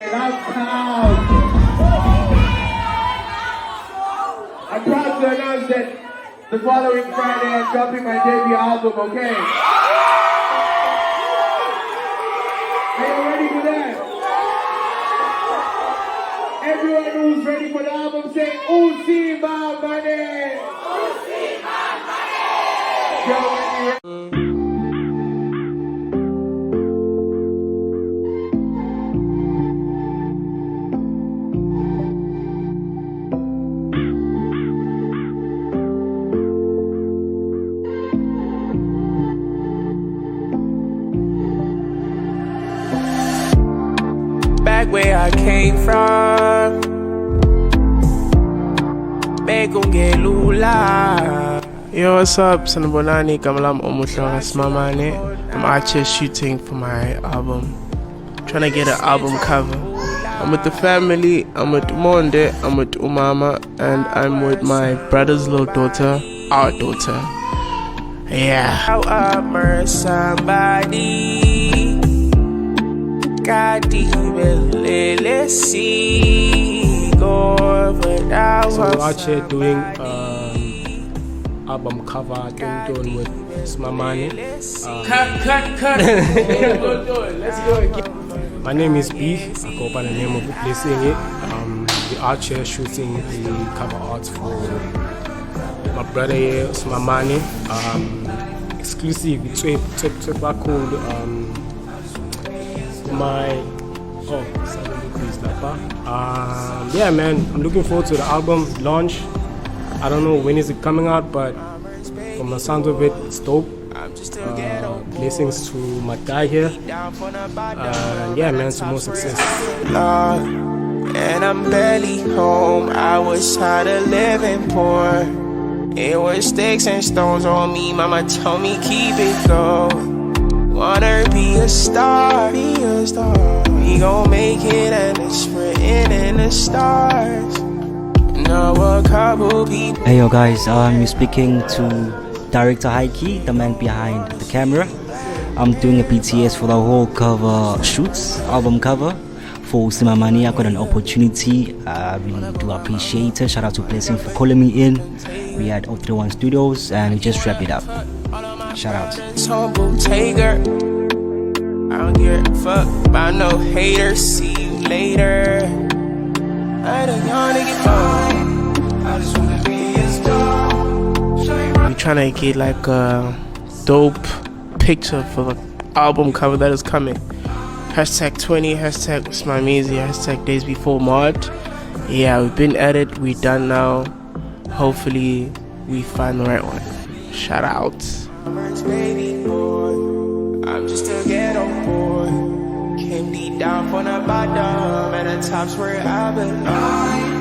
I'm proud to announce that the following Friday I'm dropping my debut album, okay? Are you ready for that? Everyone who's ready for the album say Usimamane! Usimamane! Back where I came from, yo, what's up? Sanabonani, Kamalam Usimamane. I'm out here shooting for my album, trying to get an album cover. I'm with the family, I'm with Monde, I'm with Umama, and I'm with my brother's little daughter, our daughter. Yeah. How I murder somebody. So we're out here doing album cover done with Usimamane. Cut. Let's go again. My name is B. I go by the name of Blessing it. We're out here shooting the cover art for my brother here, Usimamane. Exclusive. It's called yeah, man, I'm looking forward to the album launch. I don't know when is it coming out, but from the sound of it, it's dope. Blessings to my guy here. Yeah, man, some more success. And I'm barely home. I was tired of living poor. It was sticks and stones on me. Mama told me keep it going. Wanna be a star, we gon' make it and it's written in the stars. Know a couple people. Hey yo guys, you're speaking to Director Heiki, the man behind the camera. I'm doing a BTS for the whole cover shoots, album cover for Usimamane. I got an opportunity, I really do appreciate it. Shout out to Blessing for calling me in. We had 031 Studios and we just wrapped it up. Shout out. I don't give a fuck about no haters. See you later. I don't wanna get home. I just wanna be a star. We're trying to get like a dope picture for the album cover that is coming. #20, #Usimamane, #days before March. Yeah, we've been at it. We're done now. Hopefully we find the right one. Shout out. I'm just a ghetto boy. Came deep down from the bottom, and the top's where I belong.